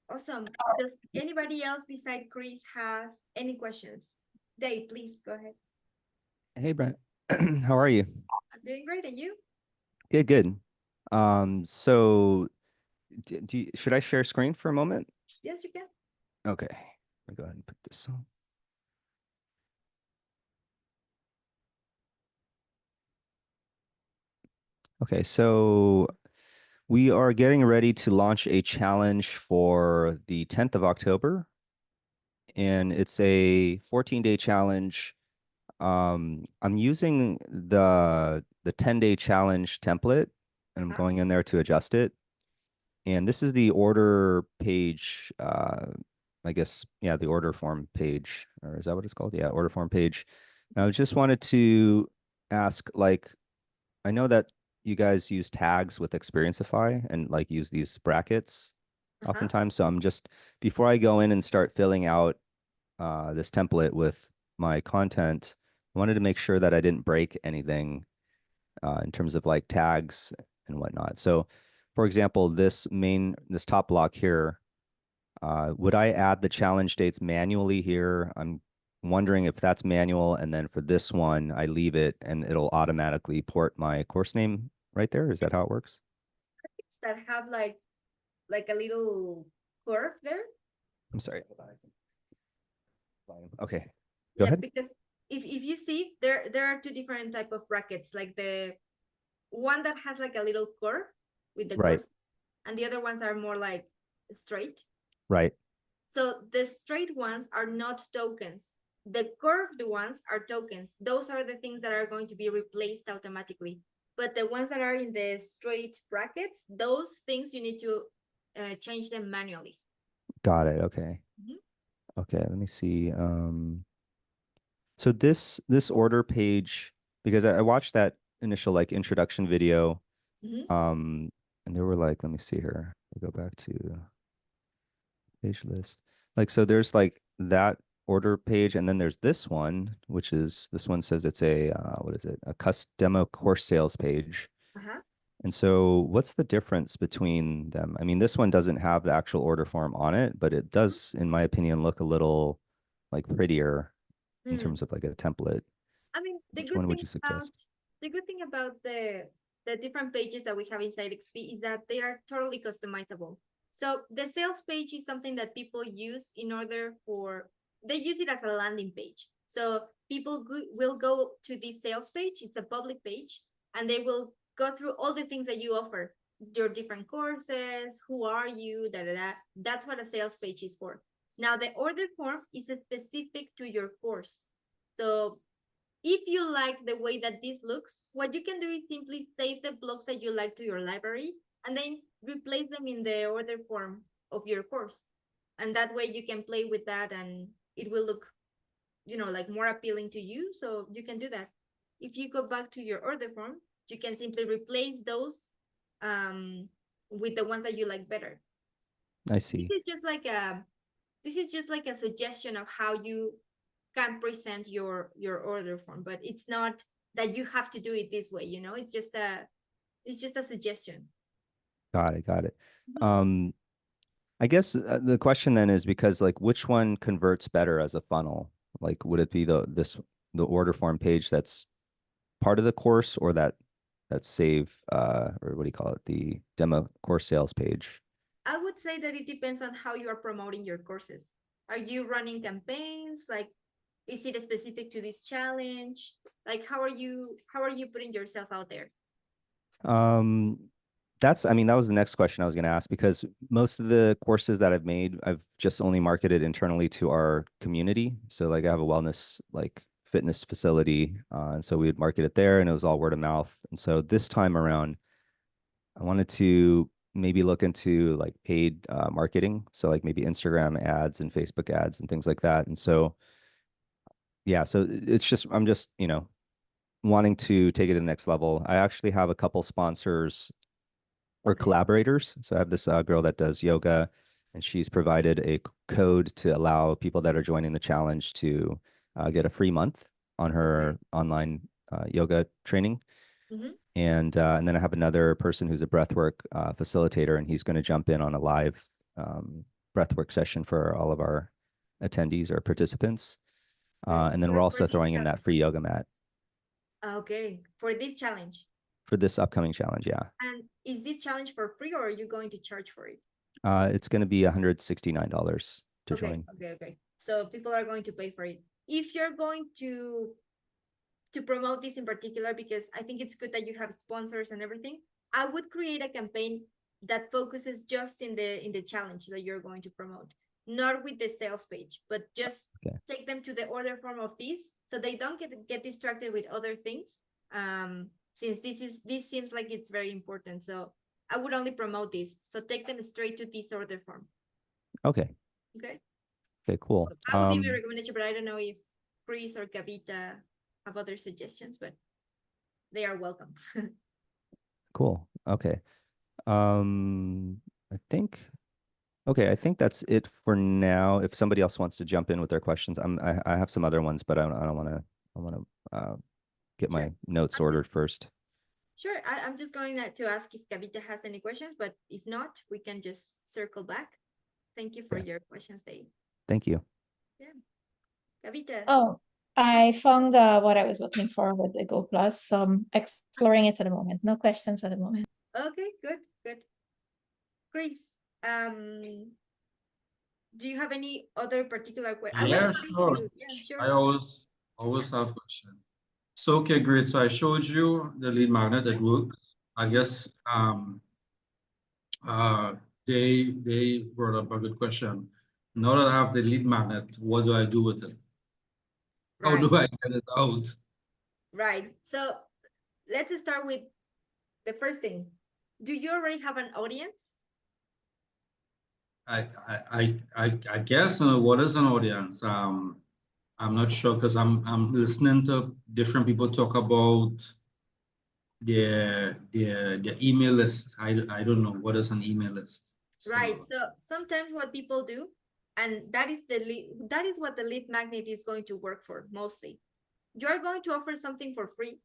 Awesome. Does anybody else beside Chris has any questions? Dave, please go ahead. Hey, Brent. How are you? I'm doing great, and you? Good, good. So should I share screen for a moment? Yes, you can. Okay. Let me go ahead and put this on. Okay, so we are getting ready to launch a challenge for the 10th of October, and it's a 14-day challenge. I'm using the 10-day challenge template, and I'm Uh-huh. going in there to adjust it. And this is the order page, I guess, yeah, the order form page, or is that what it's called? Yeah, order form page. And I just wanted to ask, like, I know that you guys use tags with Experienceify and like use these brackets Uh-huh. oftentimes. So I'm just, before I go in and start filling out this template with my content, I wanted to make sure that I didn't break anything in terms of like tags and whatnot. So, for example, this top block here, would I add the challenge dates manually here? I'm wondering if that's manual, and then for this one, I leave it and it'll automatically port my course name right there. Is that how it works? That have like a little curve there. I'm sorry. Hold on. Okay, go Yeah, ahead. because if you see there are two different type of brackets, like the one that has like a little curve with the Right, course, and the other ones are more like straight. right. So the straight ones are not tokens. The curved ones are tokens. Those are the things that are going to be replaced automatically. But the ones that are in the straight brackets, those things you need to change them manually. Got it. Okay. Mhm. Okay, let me see. So this order page, because I watched that initial like introduction video, Mhm. um, and there were like, let me see here. I go back to page list. Like, so there's like that order page, and then there's this one, which is this one says it's a what is it? A custom demo course sales page. Uh-huh. And so what's the difference between them? I mean, this one doesn't have the actual order form on it, but it does, in my opinion, look a little like prettier in Mm. terms of like a template. I mean, Which one would you suggest? the good thing about the different pages that we have inside XP is that they are totally customizable. So the sales page is something that people use in order for they use it as a landing page. So people will go to this sales page. It's a public page, and they will go through all the things that you offer, your different courses, who are you, da da da. That's what a sales page is for. Now the order form is specific to your course. So if you like the way that this looks, what you can do is simply save the blocks that you like to your library and then replace them in the order form of your course. And that way you can play with that and it will look, like more appealing to you. So you can do that. If you go back to your order form, you can simply replace those um, with the ones that you like better. I This see. is just like a this is just like a suggestion of how you can present your order form, but it's not that you have to do it this way. It's just a suggestion. Got it. Got it. Mhm. Um, I guess the question then is because like which one converts better as a funnel? Like would it be the order form page that's part of the course or that save or what do you call it? The demo course sales page? I would say that it depends on how you are promoting your courses. Are you running campaigns? Like, is it specific to this challenge? Like, how are you putting yourself out there? Um, I mean, that was the next question I was going to ask because most of the courses that I've made, I've just only marketed internally to our community. So like I have a wellness like fitness facility, and so we would market it there, and it was all word of mouth. And so this time around, I wanted to maybe look into like paid marketing, so like maybe Instagram ads and Facebook ads and things like that. And so yeah, so it's just I'm just wanting to take it to the next level. I actually have a couple sponsors or Okay. collaborators. So I have this girl that does yoga, and she's provided a code to allow people that are joining the challenge to get a free month on Okay. her online yoga training. Mm-hmm. And then I have another person who's a breathwork facilitator, and he's going to jump in on a live. breathwork session for all of our attendees or participants. Okay, And then we're for also this throwing in challenge. that free yoga mat Okay, for this challenge. for this upcoming challenge. Yeah. And is this challenge for free or are you going to charge for it? It's going to be $169 to Okay, join. okay. So people are going to pay for it. If you're going to promote this in particular, because I think it's good that you have sponsors and everything, I would create a campaign that focuses just in the challenge that you're going to promote, not with the sales page, but just Okay. take them to the order form of this so they don't get distracted with other things. Since this seems like it's very important. So I would only promote this. So take them straight to this order form. Okay. Okay. Okay, cool. That would be my recommendation, but I don't know if Chris or Kavita have other suggestions, but they are welcome. Cool. Okay. I think that's it for now. If somebody else wants to jump in with their questions, I have some other ones, but I don't want to. I want to get Sure. my notes ordered first. Sure, I'm just going to ask if Kavita has any questions, but if not, we can just circle back. Thank you for Okay. your questions, Dave. Thank you. Yeah. Kavita. Oh, I found what I was looking for with the Go Plus. So I'm exploring it at the moment. No questions at the moment. Okay, good. Chris, do you have any other particular question? Yeah, sure. Yeah, sure. I always have question. So okay, great. So I showed you the lead magnet that works. I guess uh they brought up a good question. Now that I have the lead magnet, what do I do with it? How do I get it out? Right. So let's start with the first thing. Do you already have an audience? I guess what is an audience? I'm not sure because I'm listening to different people talk about their email list. I don't know what is an email list. Right. So sometimes what people do, and that is what the lead magnet is going to work for mostly. You're going to offer something for free,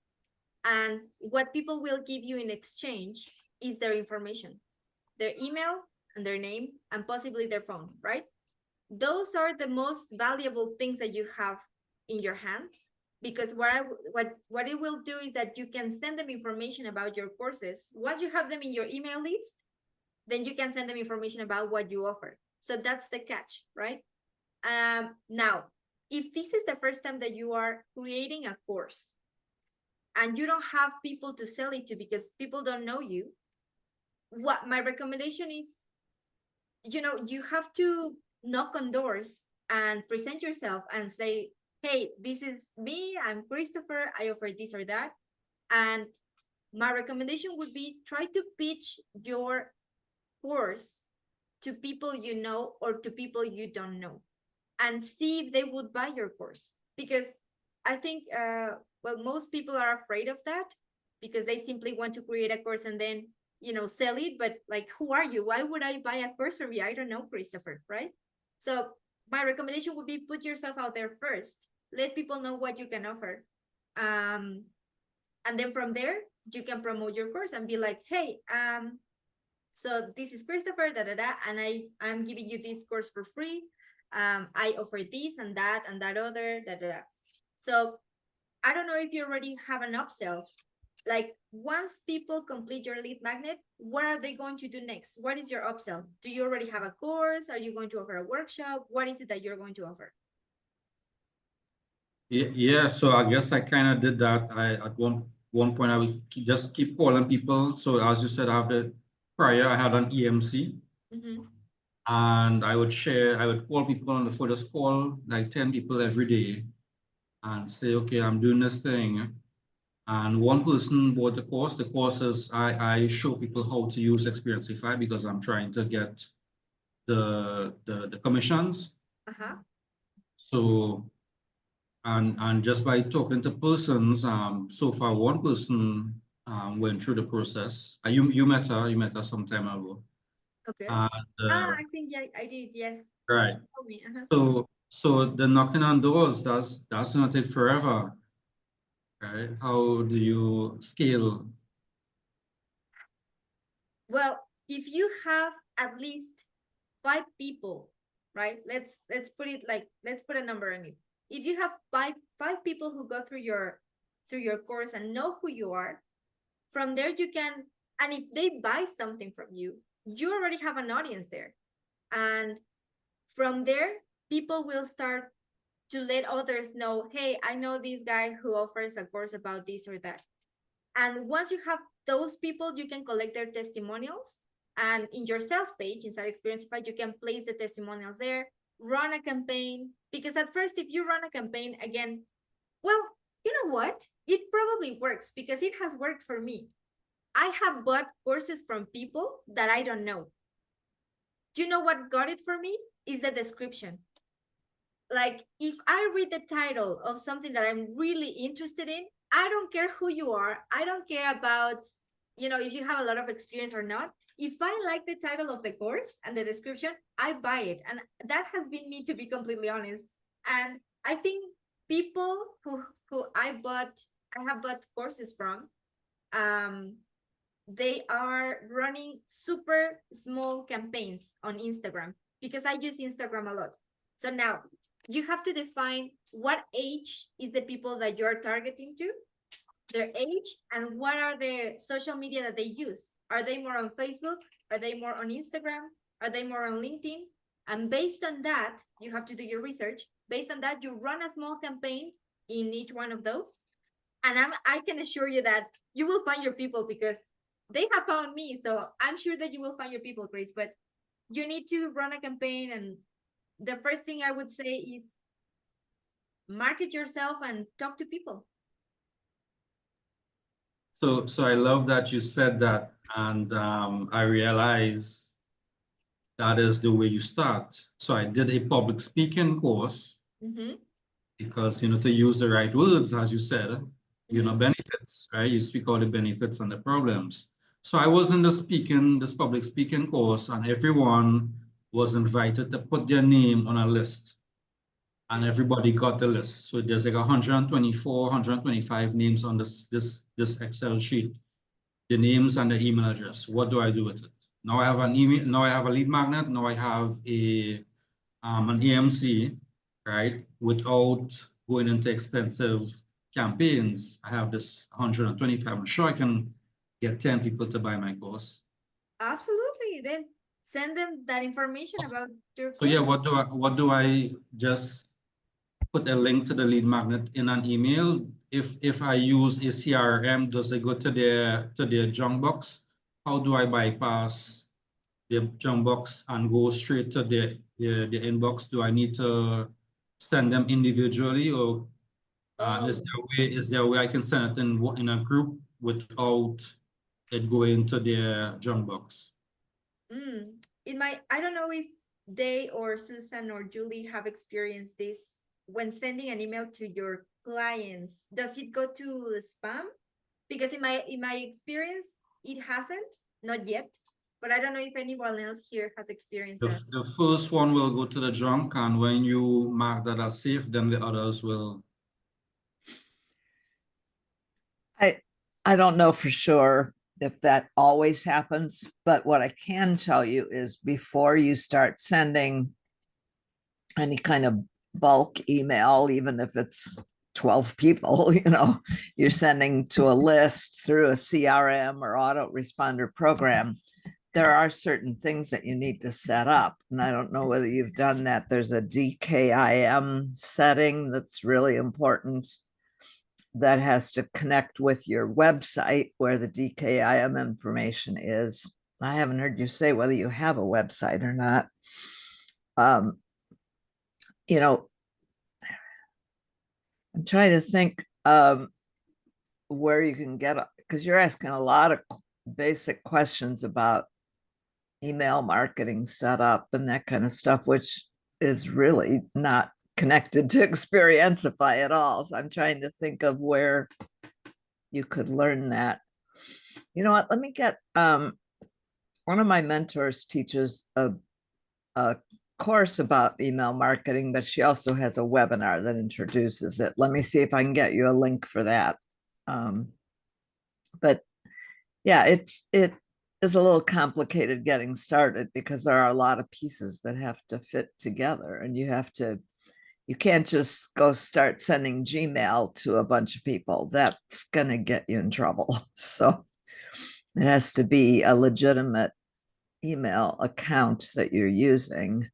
and what people will give you in exchange is their information, their email and their name, and possibly their phone, right? Those are the most valuable things that you have in your hands, because what it will do is that you can send them information about your courses. Once you have them in your email list, then you can send them information about what you offer. So that's the catch, right? Now, if this is the first time that you are creating a course and you don't have people to sell it to because people don't know you, what my recommendation is, you have to knock on doors and present yourself and say, hey, this is me, I'm Christopher, I offer this or that. And my recommendation would be try to pitch your course to people you know or to people you don't know, and see if they would buy your course. Because I think, most people are afraid of that because they simply want to create a course and then, sell it. But like, who are you? Why would I buy a course from you? I don't know, Christopher, right? So my recommendation would be put yourself out there first. Let people know what you can offer. And then from there, you can promote your course and be like, hey, so this is Christopher, and I'm giving you this course for free. I offer this and that other, So I don't know if you already have an upsell. Like, once people complete your lead magnet, what are they going to do next? What is your upsell? Do you already have a course? Are you going to offer a workshop? What is it that you're going to offer? Yeah, so I guess I kind of did that. I at one point I would just keep calling people. So as you said, I had an EMC. Mm-hmm. And I would call people on the phone, just call like 10 people every day and say, okay, I'm doing this thing. And one person bought the course. The course is I show people how to use Experiencify because I'm trying to get the commissions. Uh-huh. So and just by talking to persons, so far one person went through the process. You met her some time ago. Okay. And, I think I did, yes. right. She told me, uh-huh. So the knocking on doors, that's gonna take forever, right? How do you scale? Well, if you have at least 5 people, right? Let's put it like, let's put a number on it. If you have five people who go through your course and know who you are, from there you can, and if they buy something from you, you already have an audience there. And from there, people will start to let others know, hey, I know this guy who offers a course about this or that. And once you have those people, you can collect their testimonials. And in your sales page, inside Experienceify, you can place the testimonials there, run a campaign. Because at first, if you run a campaign, again, well, you know what? It probably works because it has worked for me. I have bought courses from people that I don't know. You know what got it for me? Is the description. Like, if I read the title of something that I'm really interested in, I don't care who you are. I don't care about, if you have a lot of experience or not. If I like the title of the course and the description, I buy it. And that has been me, to be completely honest. And I think people who I have bought courses from, they are running super small campaigns on Instagram, because I use Instagram a lot. So now you have to define what age is the people that you're targeting to, their age, and what are the social media that they use. Are they more on Facebook? Are they more on Instagram? Are they more on LinkedIn? And based on that, you have to do your research. Based on that, you run a small campaign in each one of those. And I can assure you that you will find your people, because they have found me. So I'm sure that you will find your people, Chris. But you need to run a campaign. And the first thing I would say is market yourself and talk to people. So I love that you said that, and I realize that is the way you start. So I did a public speaking course because, to use the right words, as you said, benefits, right? You speak all the benefits and the problems. So I was in this public speaking course, and everyone was invited to put their name on a list. And everybody got the list. So there's like 124, 125 names on this Excel sheet. The names and the email address. What do I do with it? Now I have an email, now I have a lead magnet, now I have an AMC, right? Without going into expensive campaigns. I have this 125. I'm sure I can get 10 people to buy my course. Absolutely. Then send them that information about your course. So yeah, what do I just put a link to the lead magnet in an email? If I use a CRM, does it go to their junk box? How do I bypass the junk box and go straight to the inbox? Do I need to send them individually, or is there a way I can send it in a group without it going to their junk box? I don't know if they or Susan or Julie have experienced this. When sending an email to your clients, does it go to spam? Because in my experience, it hasn't, not yet. But I don't know if anyone else here has experienced that. The first one will go to the junk, and when you mark that as safe, then the others will. I don't know for sure if that always happens, but what I can tell you is before you start sending any kind of bulk email, even if it's 12 people, you're sending to a list through a CRM or autoresponder program, there are certain things that you need to set up. And I don't know whether you've done that. There's a DKIM setting that's really important that has to connect with your website where the DKIM information is. I haven't heard you say whether you have a website or not. I'm trying to think where you can get, because you're asking a lot of basic questions about email marketing setup and that kind of stuff, which is really not connected to Experienceify at all. So I'm trying to think of where you could learn that. You know what? Let me get one of my mentors teaches a course about email marketing, but she also has a webinar that introduces it. Let me see if I can get you a link for that. But yeah, is a little complicated getting started because there are a lot of pieces that have to fit together, and you can't just go start sending Gmail to a bunch of people. That's going to get you in trouble. So it has to be a legitimate email account that you're using,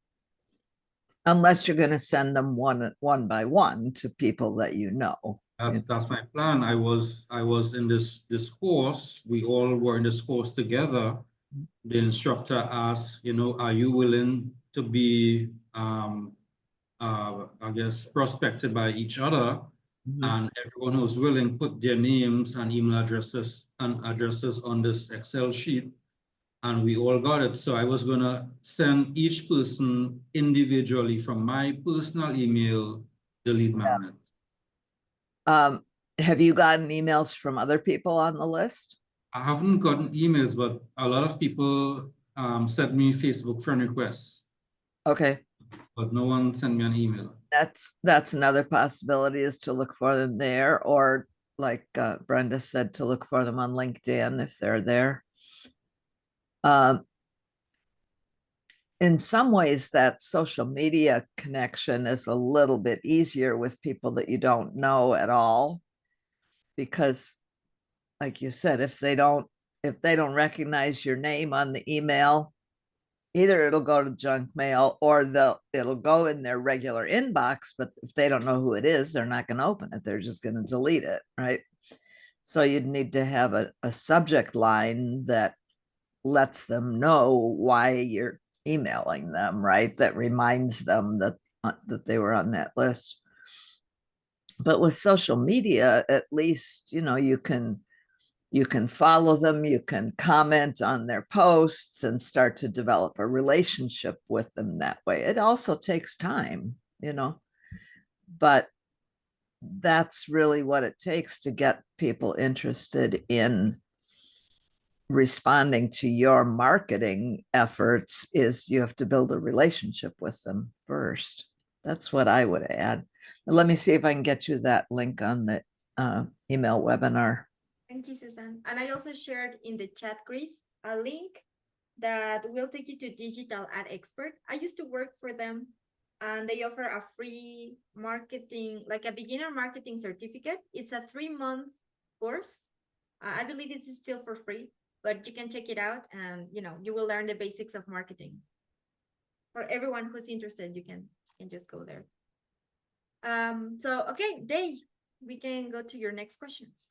unless you're going to send them one by one to people that you know. That's my plan. I was in this course. We all were in this course together. The instructor asked, are you willing to be I guess prospected by each other? Mhm. And everyone who's willing put their names and email addresses on this Excel sheet, and we all got it. So I was gonna send each person individually from my personal email the lead magnet. Have you gotten emails from other people on the list? I haven't gotten emails, but a lot of people sent me Facebook friend requests, Okay, but no one sent me an email. that's another possibility, is to look for them there, or like Brenda said, to look for them on LinkedIn if they're there. In some ways, that social media connection is a little bit easier with people that you don't know at all, because like you said, if they don't recognize your name on the email, either it'll go to junk mail or it'll go in their regular inbox, but if they don't know who it is, they're not going to open it. They're just going to delete it, right? So you'd need to have a subject line that lets them know why you're emailing them, right? That reminds them that they were on that list. But with social media, at least, you can follow them, you can comment on their posts and start to develop a relationship with them that way. It also takes time, but that's really what it takes to get people interested in responding to your marketing efforts. Is you have to build a relationship with them first. That's what I would add. And let me see if I can get you that link on the email webinar. Thank you, Susan. And I also shared in the chat, Chris, a link that will take you to Digital Ad Expert. I used to work for them, and they offer a free marketing, like a beginner marketing certificate. It's a 3-month course. I believe it's still for free, but you can check it out, and you will learn the basics of marketing. For everyone who's interested, you can just go there. So okay, Dave, we can go to your next questions.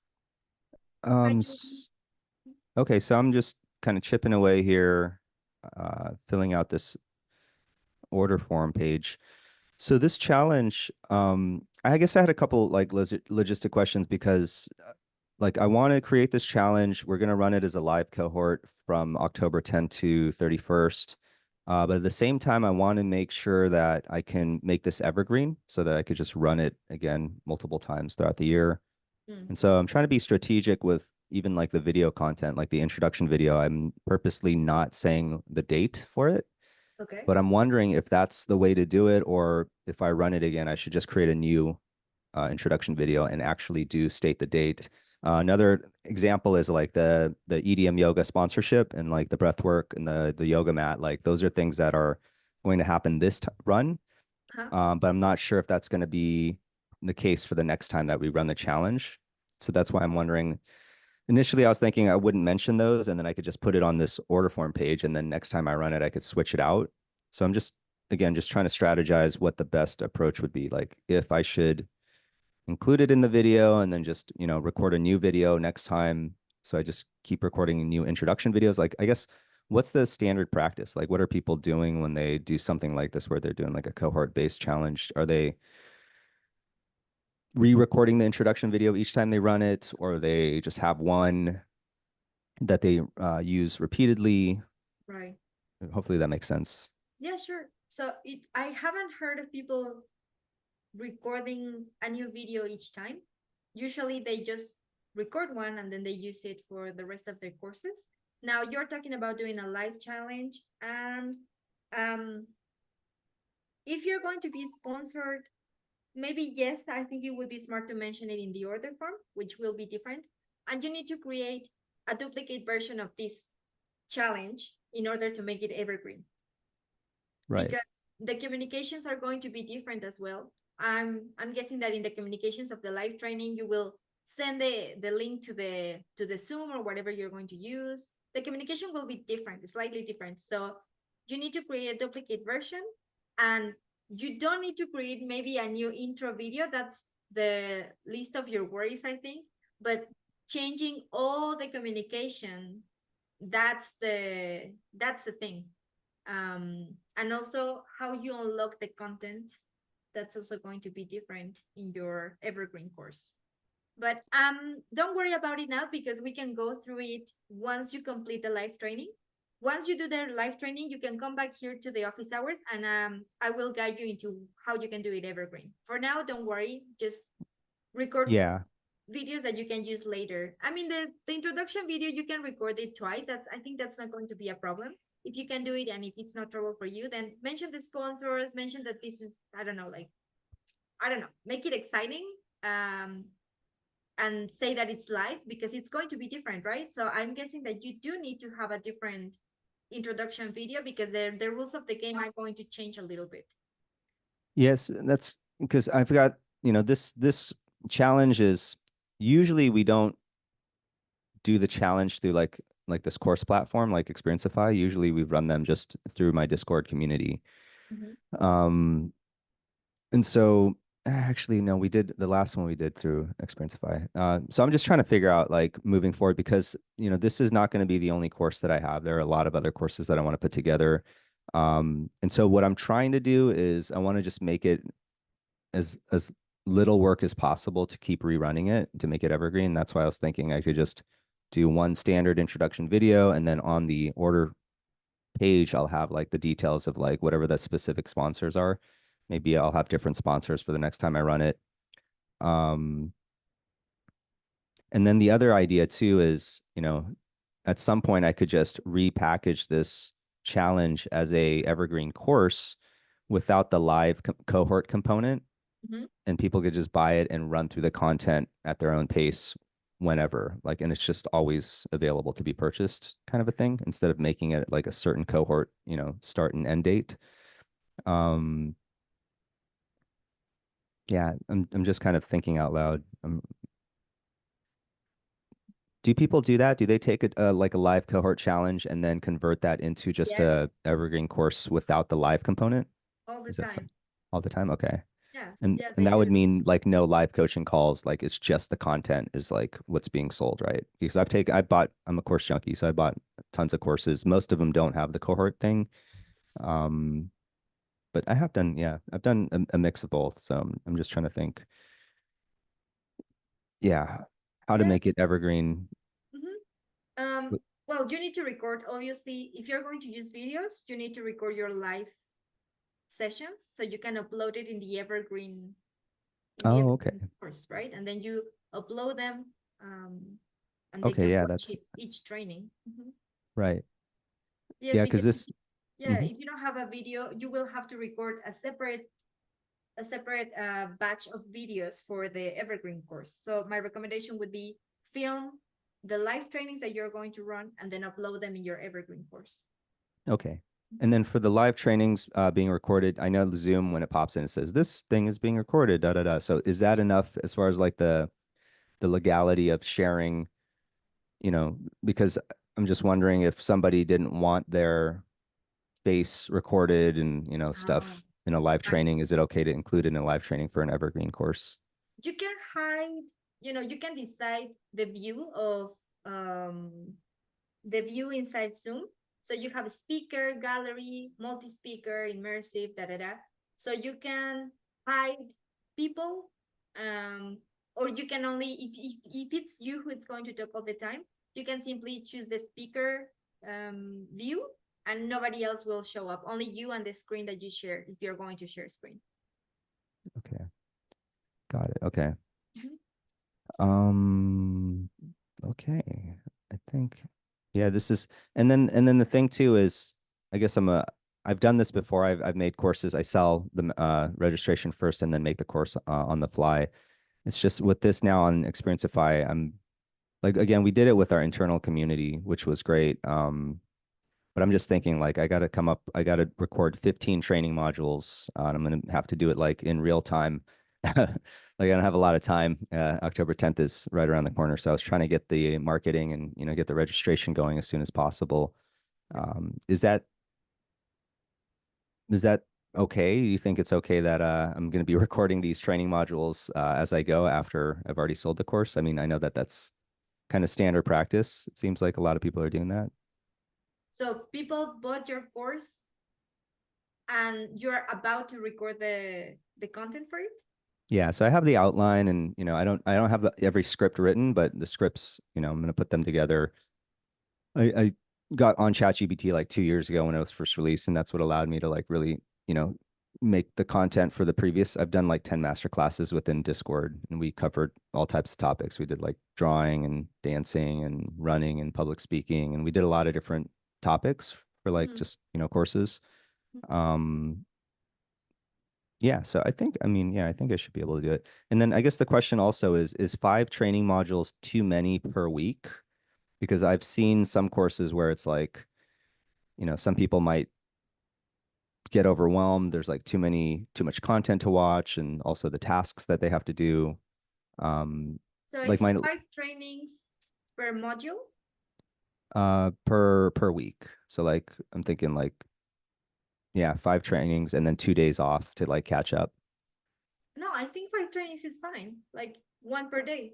Okay, so I'm just kind of chipping away here, filling out this order form page. So this challenge, I guess I had a couple like logistic questions, because like I want to create this challenge. We're going to run it as a live cohort from October 10th to 31st. But at the same time, I want to make sure that I can make this evergreen so that I could just run it again multiple times throughout the year. And so I'm trying to be strategic with even like the video content, like the introduction video. I'm purposely not saying the date for it. Okay. But I'm wondering if that's the way to do it, or if I run it again, I should just create a new introduction video and actually do state the date. Another example is like the EDM yoga sponsorship and like the breath work and the yoga mat. Like those are things that are going to happen this run. But I'm not sure if that's going to be the case for the next time that we run the challenge. So that's why I'm wondering. Initially, I was thinking I wouldn't mention those, and then I could just put it on this order form page, and then next time I run it, I could switch it out. So I'm just trying to strategize what the best approach would be. Like if I should include it in the video and then just, record a new video next time. So I just keep recording new introduction videos. Like, I guess, what's the standard practice? Like, what are people doing when they do something like this, where they're doing like a cohort-based challenge? Are they re-recording the introduction video each time they run it, or they just have one that they use repeatedly? Right. Hopefully that makes sense. Yeah, sure. So I haven't heard of people recording a new video each time. Usually they just record one and then they use it for the rest of their courses. Now you're talking about doing a live challenge, and if you're going to be sponsored, maybe yes, I think it would be smart to mention it in the order form, which will be different. And you need to create a duplicate version of this challenge in order to make it evergreen. Right. Because the communications are going to be different as well. I'm guessing that in the communications of the live training, you will send the link to the Zoom or whatever you're going to use. The communication will be different, slightly different. So you need to create a duplicate version, and you don't need to create maybe a new intro video. That's the least of your worries, I think. But changing all the communication, that's the thing. And also how you unlock the content, that's also going to be different in your evergreen course. But don't worry about it now, because we can go through it once you complete the live training. Once you do the live training, you can come back here to the office hours, and I will guide you into how you can do it evergreen. For now, don't worry, just record Yeah. videos that you can use later. I mean, the introduction video, you can record it twice. I think that's not going to be a problem. If you can do it, and if it's not trouble for you, then mention the sponsors, mention that this is, I don't know, make it exciting. And say that it's live, because it's going to be different, right? So I'm guessing that you do need to have a different introduction video, because the rules of the game are going to change a little bit. Yes, that's because I forgot, this challenge is usually we don't do the challenge through like this course platform, like Experienceify. Usually we run them just through my Discord community. And so actually, no, we did the last one we did through Experienceify. So I'm just trying to figure out like moving forward, because, this is not going to be the only course that I have. There are a lot of other courses that I want to put together. And so what I'm trying to do is I want to just make it as little work as possible to keep rerunning it, to make it evergreen. That's why I was thinking I could just do one standard introduction video, and then on the order page, I'll have like the details of like whatever the specific sponsors are. Maybe I'll have different sponsors for the next time I run it. And then the other idea too is, at some point I could just repackage this challenge as a evergreen course without the live cohort component. And people could just buy it and run through the content at their own pace whenever, like, and it's just always available to be purchased, kind of a thing, instead of making it like a certain cohort, start and end date. Yeah, I'm just kind of thinking out loud. Do people do that? Do they take like a live cohort challenge and then convert that into just Yeah. a evergreen course without the live component? All the Is that time. all the time? Okay. Yeah. And yeah, and they that would do. mean like no live coaching calls, like it's just the content is like what's being sold, right? Because I'm a course junkie, so I bought tons of courses. Most of them don't have the cohort thing. But I've done a mix of both. So I'm just trying to think, how to Yeah. make it evergreen. Well, you need to record, obviously. If you're going to use videos, you need to record your live sessions, so you can upload it in the evergreen Okay. course, right? And then you upload them, and they Okay, can yeah, watch that's each training. right. Yes, Yeah, because because this, if you don't have a video, you will have to record a separate batch of videos for the evergreen course. So my recommendation would be film the live trainings that you're going to run, and then upload them in your evergreen course. okay. And then for the live trainings being recorded, I know the Zoom, when it pops in, it says this thing is being recorded, da da da. So is that enough as far as like the legality of sharing, because I'm just wondering if somebody didn't want their face recorded and, stuff in a live training, is it okay to include it in a live training for an evergreen course? You can hide, you can decide the view of the view inside Zoom. So you have a speaker, gallery, multi-speaker, immersive, da da da. So you can hide people, or you can only, if it's you who is going to talk all the time, you can simply choose the speaker view, and nobody else will show up. Only you and the screen that you share, if you're going to share screen. Okay. Got it. Okay. Okay. I think, yeah, this is, and then the thing too is, I guess I've done this before. I've made courses. I sell the registration first and then make the course on the fly. It's just with this now on Experienceify, I'm like, again, we did it with our internal community, which was great. But I'm just thinking like I got to record 15 training modules, and I'm going to have to do it like in real time. Like I don't have a lot of time. October 10th is right around the corner, so I was trying to get the marketing and get the registration going as soon as possible. Is that okay? You think it's okay that I'm going to be recording these training modules as I go after I've already sold the course? I mean, I know that that's kind of standard practice. It seems like a lot of people are doing that. So people bought your course and you're about to record the content for it? Yeah, so I have the outline, and I don't have every script written, but the scripts, I'm going to put them together. I got on ChatGPT like 2 years ago when it was first released, and that's what allowed me to like really, make the content for the previous. I've done like 10 master classes within Discord, and we covered all types of topics. We did like drawing and dancing and running and public speaking, and we did a lot of different topics for like Mhm. just, courses. Yeah, so I think, I think I should be able to do it. And then I guess the question also is 5 training modules too many per week? Because I've seen some courses where it's like, some people might get overwhelmed. There's like too much content to watch, and also the tasks that they have to do. So Like it's my 5 trainings per module? per week. So like I'm thinking like, yeah, 5 trainings and then 2 days off to like catch up. No, I think 5 trainings is fine, like 1 per day.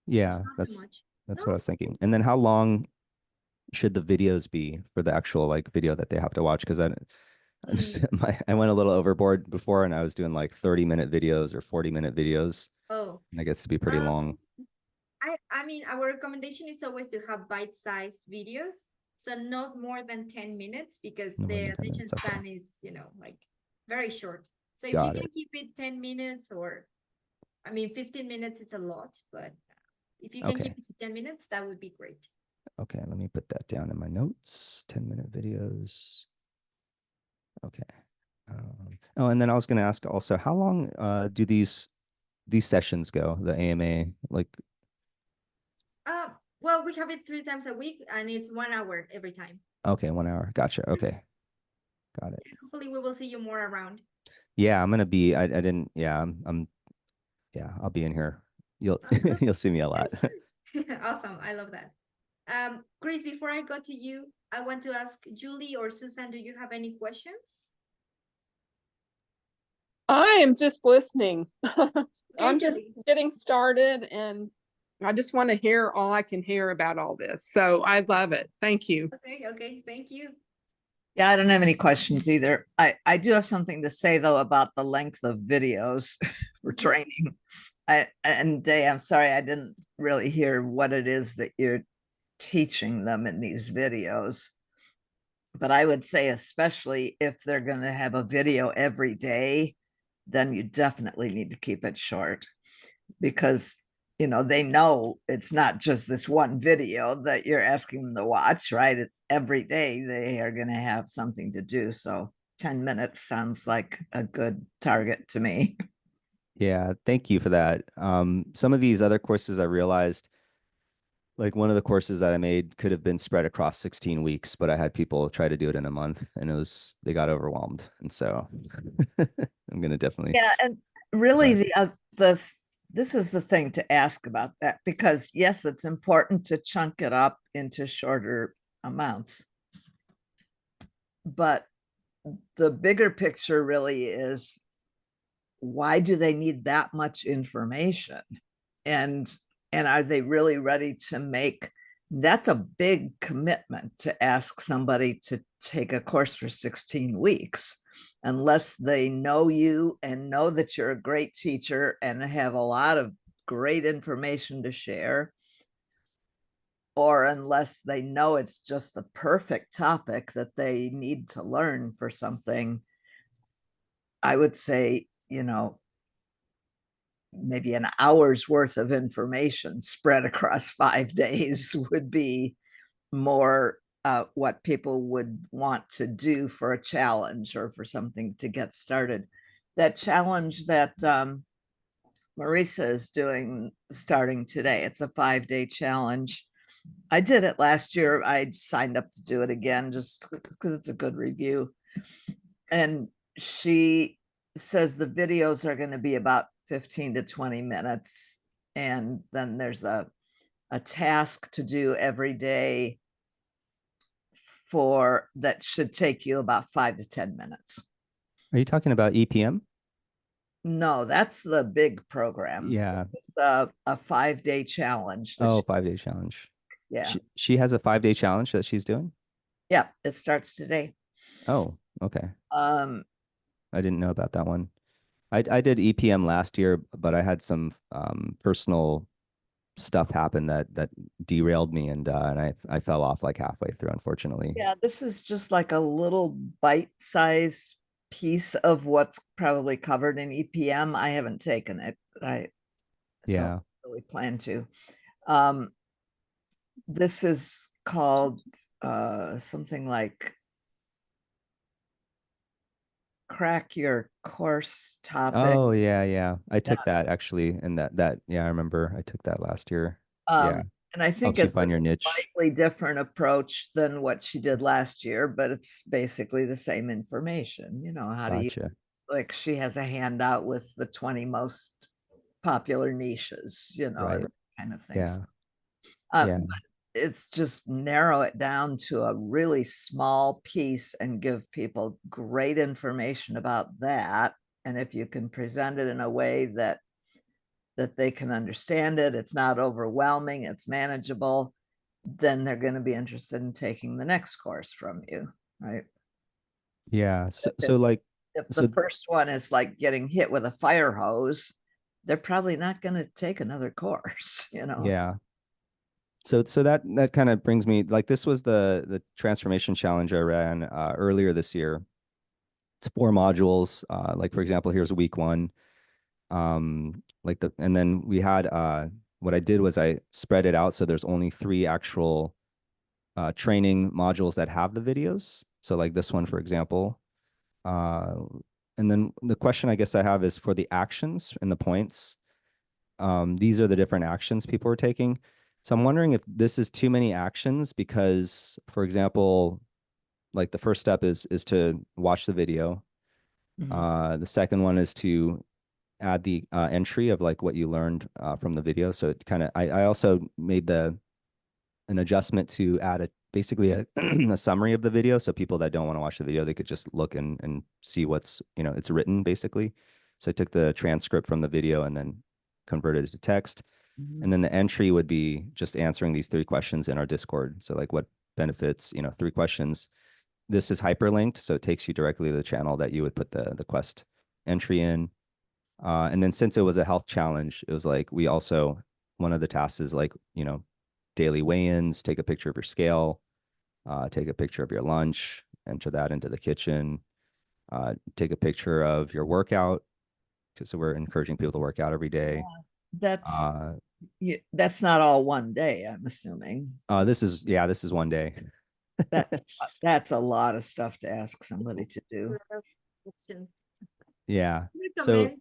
Yeah, It's not too much. that's No. what I was thinking. And then how long should the videos be for the actual like video that they have to watch? Because I went a little overboard before, and I was doing like 30-minute videos or 40-minute videos, Oh. and it gets to be pretty long. I mean, our recommendation is always to have bite-sized videos, so not more than 10 minutes, because No more the than 10 attention minutes, okay. span is, like very short. So if you Got can it. keep it 10 minutes, or, I mean, 15 minutes, it's a lot, but if you can Okay. keep it to 10 minutes, that would be great. Okay, let me put that down in my notes. 10-minute videos. Okay. Oh, and then I was going to ask also, how long do these sessions go? The AMA, like, Well, we have it 3 times a week, and it's 1 hour every time. okay, 1 hour. Gotcha. Okay. Got it. Hopefully we will see you more around. Yeah, I'm gonna be. I didn't. Yeah, yeah, I'll be in here. You'll Uh-huh. you'll see me a lot. Awesome. I love that. Chris, before I go to you, I want to ask Julie or Susan, do you have any questions? I am just listening. I'm just Julie. getting started, and I just want to hear all I can hear about all this. So I love it. Thank you. Okay, thank you. Yeah, I don't have any questions either. I do have something to say though about the length of videos for training. And Day, I'm sorry, I didn't really hear what it is that you're teaching them in these videos. But I would say, especially if they're going to have a video every day, then you definitely need to keep it short, because they know it's not just this one video that you're asking them to watch, right? It's every day they are going to have something to do. So 10 minutes sounds like a good target to me. Yeah, thank you for that. Some of these other courses I realized, like one of the courses that I made could have been spread across 16 weeks, but I had people try to do it in a month, and they got overwhelmed. And so I'm gonna definitely. Yeah, and really Right. this is the thing to ask about that, because yes, it's important to chunk it up into shorter amounts. But the bigger picture really is, why do they need that much information? And are they really ready to make that's a big commitment to ask somebody to take a course for 16 weeks, unless they know you and know that you're a great teacher and have a lot of great information to share, or unless they know it's just the perfect topic that they need to learn for something. I would say, maybe an hour's worth of information spread across 5 days would be more what people would want to do for a challenge or for something to get started. That challenge that Marisa is doing starting today, it's a 5-day challenge. I did it last year. I signed up to do it again just because it's a good review. And she says the videos are going to be about 15 to 20 minutes. And then there's a task to do every day for that should take you about 5 to 10 minutes. Are you talking about EPM? No, that's the big program. Yeah. It's a 5-day challenge. that Oh, she- 5-day challenge. yeah. She has a 5-day challenge that she's doing? Yeah, it starts today. Oh, okay. Um, I didn't know about that one. I did EPM last year, but I had some personal stuff happen that derailed me, and I fell off like halfway through, unfortunately. yeah, this is just like a little bite-sized piece of what's probably covered in EPM. I haven't taken it. I Yeah. don't really plan to. This is called something like crack your course topic. Oh, yeah. I took that actually, and yeah, I remember I took that last year. Yeah. And I think Helps you it's find a your niche. slightly different approach than what she did last year, but it's basically the same information. You know, how do you, Gotcha. like, she has a handout with the 20 most popular niches, you know, Right. kind of Yeah. things. Yeah. But it's just narrow it down to a really small piece and give people great information about that. And if you can present it in a way that they can understand it, it's not overwhelming, it's manageable, then they're going to be interested in taking the next course from you, right? Yeah. So if- like, If So- the first one is like getting hit with a fire hose, they're probably not going to take another course, you know? yeah. So that kind of brings me, like, this was the transformation challenge I ran earlier this year. It's 4 modules. Like, for example, here's week 1. And then we had what I did was I spread it out so there's only 3 actual training modules that have the videos. So like this one, for example. And then the question I guess I have is for the actions and the points. These are the different actions people are taking. So I'm wondering if this is too many actions because, for example, like the first step is to watch the video. The second one is to add the entry of like what you learned from the video. So it kind of, I also made an adjustment to add basically a summary of the video. So people that don't want to watch the video, they could just look and see what's, it's written basically. So I took the transcript from the video and then converted it to text. And then the entry would be just answering these 3 questions in our Discord. So like what benefits, 3 questions. This is hyperlinked, so it takes you directly to the channel that you would put the quest entry in. And then since it was a health challenge, it was like one of the tasks is like, daily weigh-ins, take a picture of your scale, take a picture of your lunch, enter that into the kitchen, take a picture of your workout. So we're encouraging people to work out every day. That's not all one day, I'm assuming. This is one day. That's a lot of stuff to ask somebody to do. Yeah. So,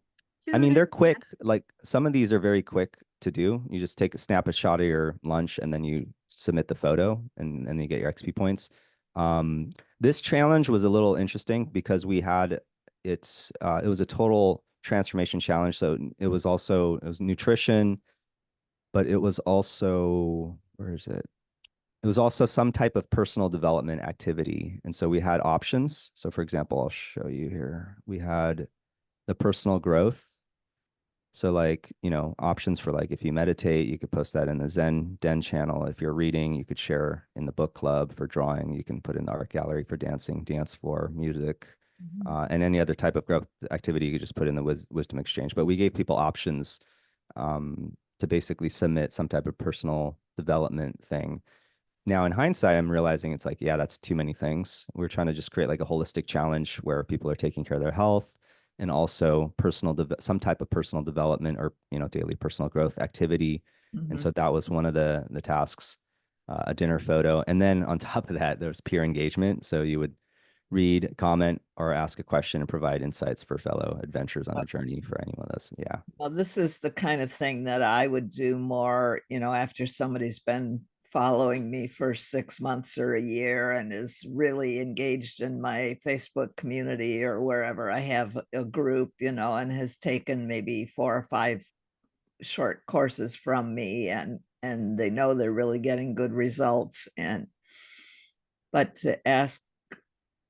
I mean, they're quick. Like some of these are very quick to do. You just snap a shot of your lunch and then you submit the photo and then you get your XP points. This challenge was a little interesting because it was a total transformation challenge. So it was nutrition, but it was also, where is it? It was also some type of personal development activity. And so we had options. So for example, I'll show you here. We had the personal growth. So like, options for like, if you meditate, you could post that in the Zen Den channel. If you're reading, you could share in the book club. For drawing, you can put in the art gallery. For dancing, dance floor, music, and any other type of growth activity, you could just put in the wisdom exchange. But we gave people options to basically submit some type of personal development thing. Now, in hindsight, I'm realizing it's like, yeah, that's too many things. We're trying to just create like a holistic challenge where people are taking care of their health and also some type of personal development or, daily personal growth activity. And so that was one of the tasks, a dinner photo. And then on top of that, there's peer engagement. So you would read, comment, or ask a question and provide insights for fellow adventurers on the journey for any one of those. Yeah. Well, this is the kind of thing that I would do more, after somebody's been following me for 6 months or a year and is really engaged in my Facebook community or wherever I have a group, and has taken maybe 4 or 5 short courses from me, and they know they're really getting good results. But to ask,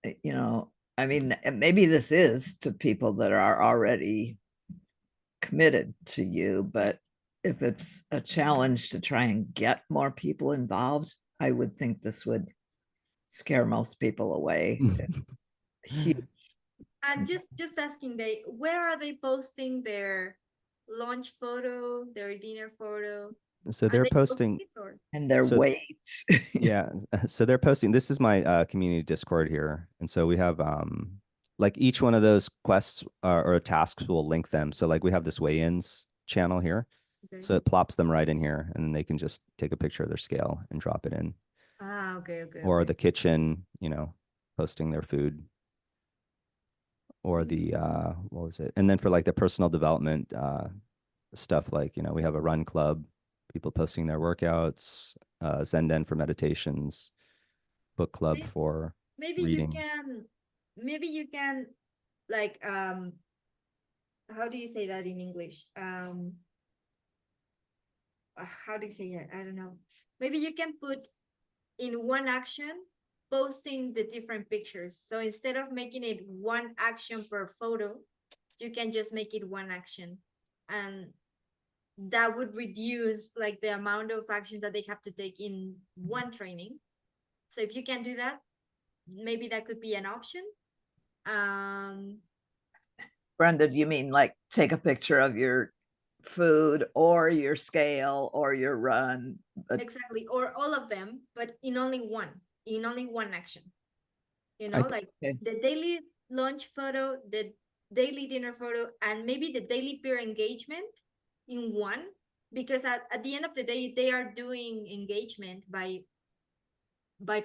I mean, maybe this is to people that are already committed to you, but if it's a challenge to try and get more people involved, I would think this would scare most people away. Huge. And just asking, where are they posting their lunch photo, their dinner photo? So Are they're they posting, it or- And their So- weight. yeah. So they're posting, this is my community Discord here. And so we have like each one of those quests or tasks will link them. So like we have this weigh-ins channel here. Okay. So it plops them right in here, and then they can just take a picture of their scale and drop it in. Okay, okay. Or okay. the kitchen, posting their food. Or the what was it? And then for like the personal development stuff, like, we have a run club, people posting their workouts, Zenden for meditations, book club May- for maybe reading. maybe you can like how do you say that in English? How do you say it? I don't know. Maybe you can put in one action posting the different pictures. So instead of making it one action per photo, you can just make it one action. And that would reduce like the amount of actions that they have to take in one training. So if you can do that, maybe that could be an option. Brenda, do you mean like take a picture of your food or your scale or your run? Exactly, or all of them, but in only one action. Like Okay. the daily lunch photo, the daily dinner photo, and maybe the daily peer engagement in one, because at the end of the day, they are doing engagement by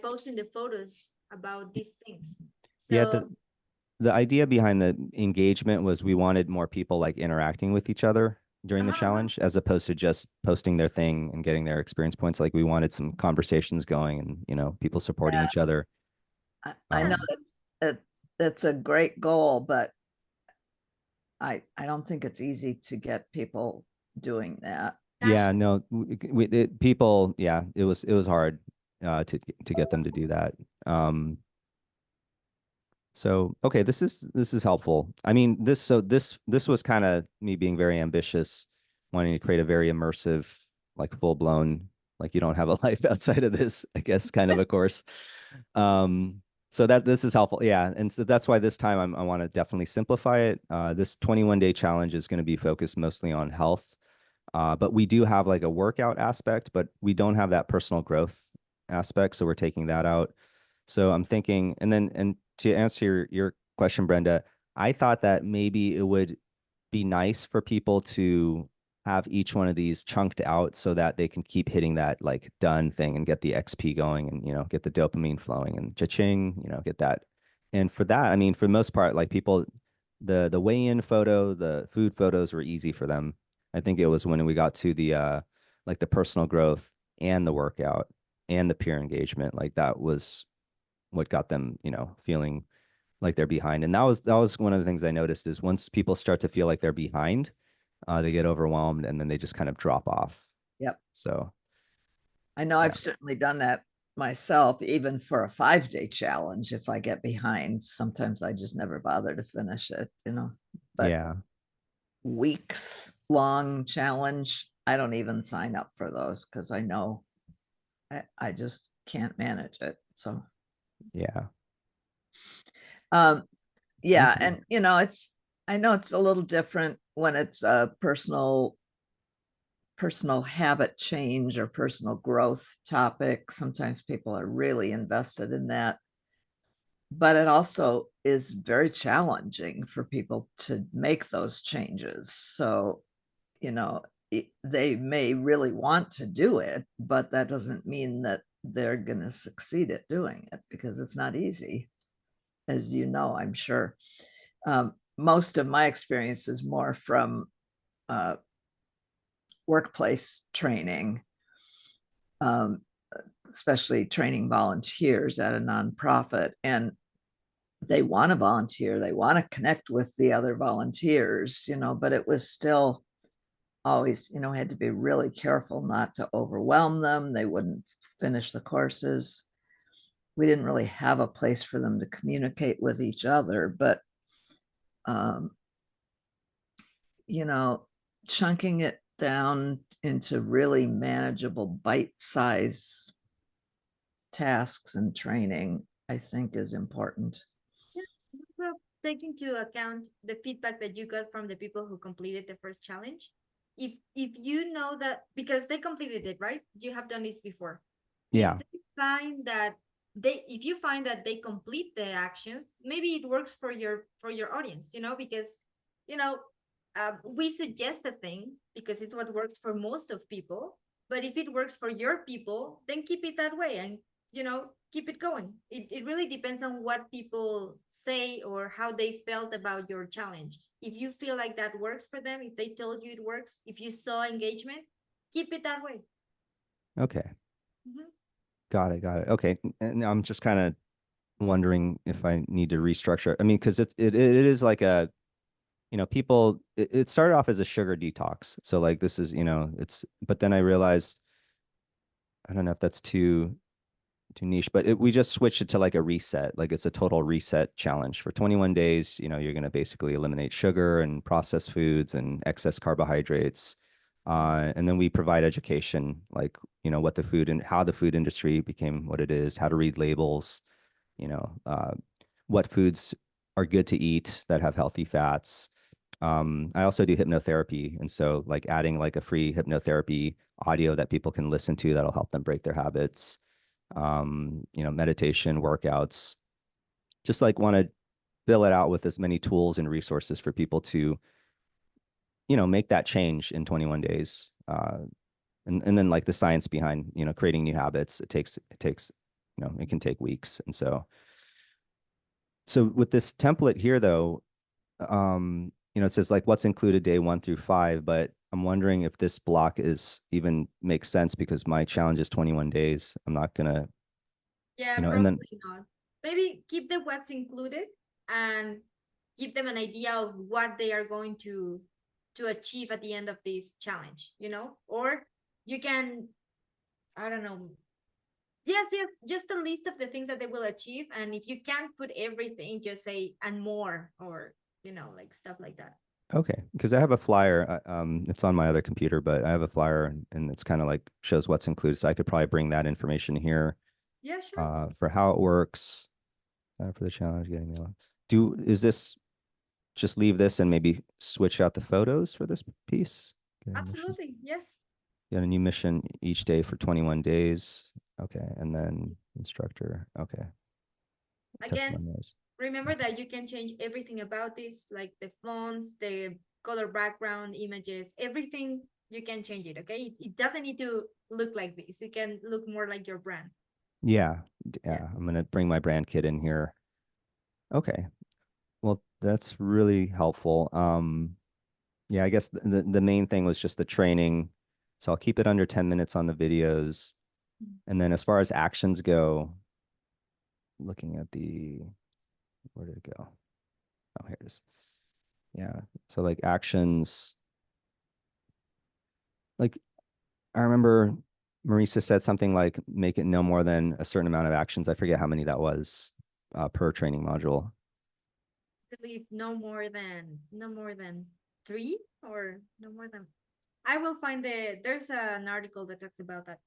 posting the photos about these things. So Yeah, the idea behind the engagement was we wanted more people like interacting with each other during the Uh-huh. challenge, as opposed to just posting their thing and getting their experience points. Like we wanted some conversations going and, people supporting Yeah. each other. I know that's a great goal, but I don't think it's easy to get people doing that. Yeah, Gosh. no, people, yeah, it was hard to get them to do that. So okay, this is helpful. I mean, this was kind of me being very ambitious, wanting to create a very immersive, like full blown, like you don't have a life outside of this, I guess, kind of a course. So that this is helpful, yeah, and so that's why this time I want to definitely simplify it. This 21-day challenge is going to be focused mostly on health. But we do have like a workout aspect, but we don't have that personal growth aspect. So we're taking that out. So I'm thinking, and to answer your question, Brenda, I thought that maybe it would be nice for people to have each one of these chunked out so that they can keep hitting that like done thing and get the XP going and, get the dopamine flowing and cha-ching, get that. And for that, I mean, for the most part, like people, the weigh-in photo, the food photos were easy for them. I think it was when we got to the like the personal growth and the workout and the peer engagement, like that was what got them, feeling like they're behind. And that was one of the things I noticed is once people start to feel like they're behind, they get overwhelmed and then they just kind of drop off. Yep. So I know I've certainly done that myself, even for a 5-day challenge. If I get behind, sometimes I just never bother to finish it, but yeah. weeks long challenge, I don't even sign up for those because I know I just can't manage it. So Yeah. yeah, Okay. and I know it's a little different when it's a personal habit change or personal growth topic. Sometimes people are really invested in that, but it also is very challenging for people to make those changes. So, they may really want to do it, but that doesn't mean that they're going to succeed at doing it because it's not easy, as you know, I'm sure. Most of my experience is more from workplace training. especially training volunteers at a nonprofit, and they want to volunteer, they want to connect with the other volunteers, but it was still always, had to be really careful not to overwhelm them. They wouldn't finish the courses. We didn't really have a place for them to communicate with each other, but chunking it down into really manageable bite-size tasks and training, I think, is important. Well, take into account the feedback that you got from the people who completed the first challenge. If you know that because they completed it, right? You have done this before. Yeah. If you find that they complete the actions, maybe it works for your audience, because we suggest a thing because it's what works for most of people. But if it works for your people, then keep it that way and keep it going. It really depends on what people say or how they felt about your challenge. If you feel like that works for them, if they told you it works, if you saw engagement, keep it that way. Okay. Mhm. Got it. Okay. And I'm just kind of wondering if I need to restructure. I mean, because it is like a, people, it started off as a sugar detox. So like this is, but then I realized, I don't know if that's too niche, but we just switched it to like a reset. Like it's a total reset challenge for 21 days. You're going to basically eliminate sugar and processed foods and excess carbohydrates. And then we provide education, like, what the food and how the food industry became what it is, how to read labels, what foods are good to eat that have healthy fats. I also do hypnotherapy. And so like adding like a free hypnotherapy audio that people can listen to that'll help them break their habits. Meditation, workouts, just like want to fill it out with as many tools and resources for people to, make that change in 21 days. And then like the science behind, creating new habits, it takes, it can take weeks. And so with this template here though, it says like what's included day 1 through 5, but I'm wondering if this block even makes sense because my challenge is 21 days. I'm not gonna, Yeah, and probably then not. Maybe keep the what's included and give them an idea of what they are going to achieve at the end of this challenge, or you can, I don't know. Yes, just a list of the things that they will achieve. And if you can't put everything, just say and more, or like stuff like that. okay, because I have a flyer. It's on my other computer, but I have a flyer and it's kind of like shows what's included. So I could probably bring that information here Yeah, sure. for how it works for the challenge. Getting me on. Is this just leave this and maybe switch out the photos for this piece? Get a mission. Absolutely. Yes. Get a new mission each day for 21 days. Okay, and then instructor. Okay. Again, Testimonials. remember that you can change everything about this, like the fonts, the color background, images, everything. You can change it. Okay. It doesn't need to look like this. It can look more like your brand. Yeah. Yeah. I'm gonna bring my brand kit in here. Okay. Well, that's really helpful. Yeah, I guess the main thing was just the training. So I'll keep it under 10 minutes on the videos. And then as far as actions go, looking at where did it go? Oh, here it is. Yeah. So like actions, like I remember Marisa said something like make it no more than a certain amount of actions. I forget how many that was per training module. I believe no more than 3 or no more than. I will find there's an article that talks about that.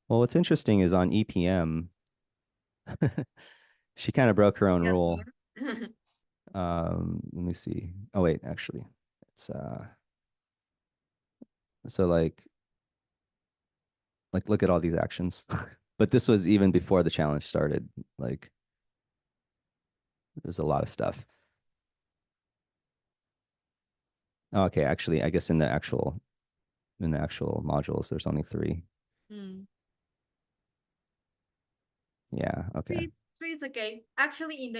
Well, what's interesting is on EPM, she kind of broke her own Yes, rule. more. Let me see. Oh wait, actually, it's so like look at all these actions. But this was even before the challenge started. Like there's a lot of stuff. Oh, okay, actually, I guess in the actual modules, there's only 3. Hmm. Yeah, okay. Three is okay. Actually,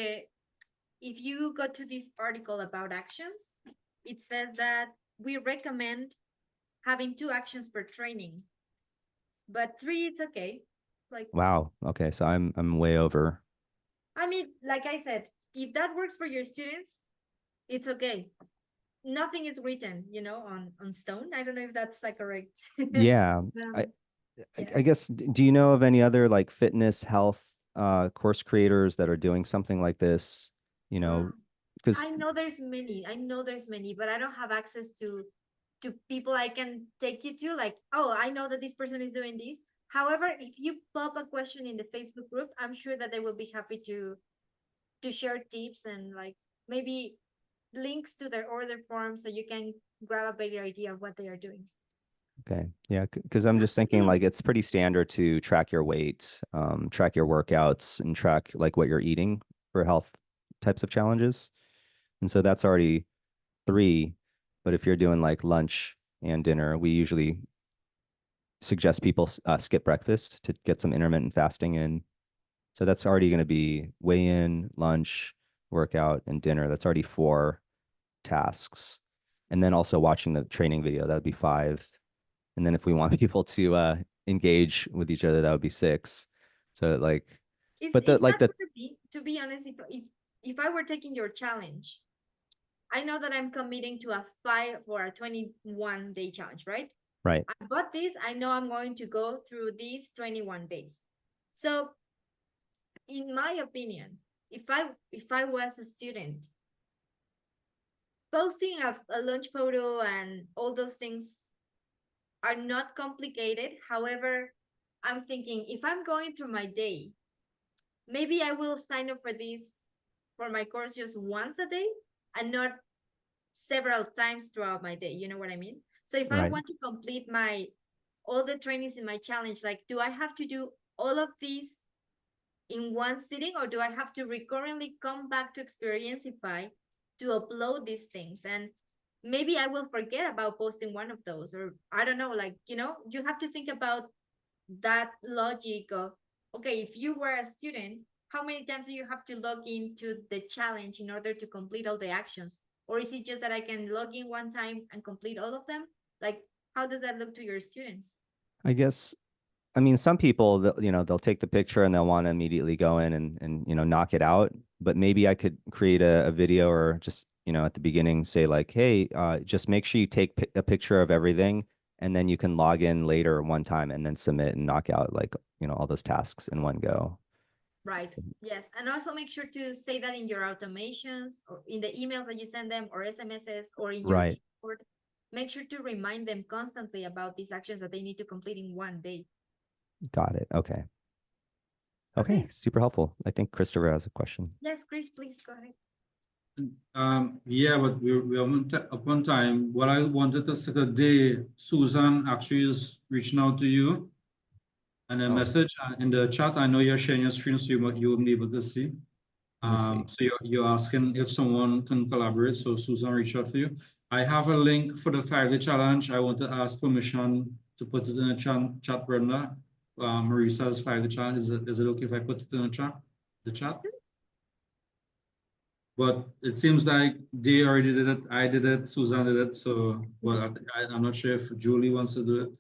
if you go to this article about actions, it says that we recommend having 2 actions per training, but 3 is okay. Like, Wow. Okay. So I'm way over. I mean, like I said, if that works for your students, it's okay. Nothing is written, on stone. I don't know if that's like correct. Yeah. Um, I yeah. I guess, do you know of any other like fitness, health, course creators that are doing something like this? You know, because I know there's many. I know there's many, but I don't have access to people I can take you to. Like, oh, I know that this person is doing this. However, if you pop a question in the Facebook group, I'm sure that they will be happy to share tips and like maybe links to their order form so you can grab a better idea of what they are doing. okay, yeah, because I'm just thinking like it's pretty standard to track your weight, track your workouts, and track like what you're eating for health types of challenges. And so that's already 3. But if you're doing like lunch and dinner, we usually suggest people skip breakfast to get some intermittent fasting in. So that's already going to be weigh in, lunch, workout, and dinner. That's already 4 tasks. And then also watching the training video, that would be 5. And then if we want people to engage with each other, that would be 6. So like, If but the if like that the were me, to be honest, if I were taking your challenge, I know that I'm committing to a 21-day challenge, right? right, I bought this. I know I'm going to go through these 21 days. So, in my opinion, if I was a student, posting a lunch photo and all those things are not complicated. However, I'm thinking if I'm going through my day, maybe I will sign up for my course just once a day and not several times throughout my day. You know what I mean? So if I right. want to complete all the trainings in my challenge, like, do I have to do all of these in one sitting, or do I have to recurrently come back to Experienceify to upload these things? And maybe I will forget about posting one of those, or I don't know, like, you have to think about that logic of, okay, if you were a student, how many times do you have to log into the challenge in order to complete all the actions? Or is it just that I can log in one time and complete all of them? Like, how does that look to your students? I guess, I mean, some people, they'll take the picture and they'll want to immediately go in and knock it out. But maybe I could create a video or just, at the beginning say like, hey, just make sure you take a picture of everything, and then you can log in later one time and then submit and knock out like, all those tasks in one go. Right. Yes. And also make sure to say that in your automations or in the emails that you send them or SMSs or in your Right. report. Make sure to remind them constantly about these actions that they need to complete in one day. Got it. Okay. Okay. Super helpful. I think Christopher has a question. Yes, Chris, please go ahead. Yeah, but we're upon time. What I wanted to say today, Susan actually is reaching out to you and a Oh. message in the chat. I know you're sharing your screen, so you won't be able to see. Let me see. So you're asking if someone can collaborate. So Susan reached out for you. I have a link for the 5-day challenge. I want to ask permission to put it in the chat, Brenda. Marisa's 5-day challenge. Is it okay if I put it in the chat? But it seems like they already did it. I did it. Susan did it. So, but I'm not sure if Julie wants to do it.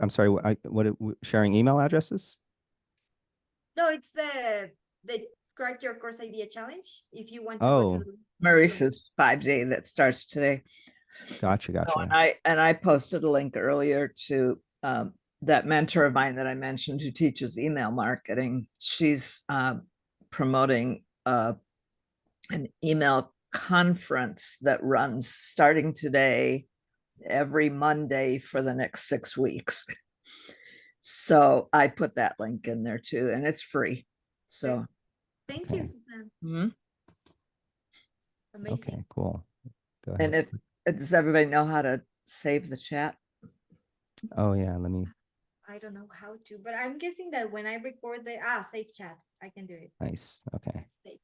I'm sorry, sharing email addresses? No, it's the Crack Your Course Idea Challenge. If you want to Oh. go to Marissa's 5-day that starts today. Gotcha. Oh, and I posted a link earlier to that mentor of mine that I mentioned who teaches email marketing. She's promoting an email conference that runs starting today every Monday for the next 6 weeks. So I put that link in there too, and it's free. So Thank Okay. you, Susan. mhm. Amazing. Okay, cool. Go And ahead. does everybody know how to save the chat? Oh yeah, let me, I don't know how to, but I'm guessing that when I record save chat, I can do it. nice. Okay. Save.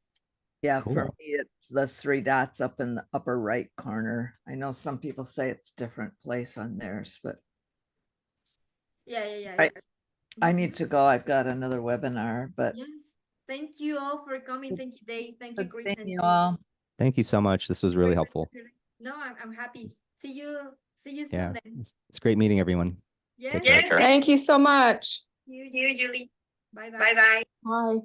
Yeah, for Cool. me, it's the 3 dots up in the upper right corner. I know some people say it's different place on theirs, but Yeah. Right. I need to go. I've got another webinar, but Yes. Thank you all for coming. Thank you, Dave. Thank you, good Chris. seeing and you Julie. all. Thank you so much. This was really helpful. No, I'm happy. See you Yeah, soon then. it's great meeting everyone. Yes. Take care. Thank you so much. You, Julie. Bye bye. Bye-bye. Bye.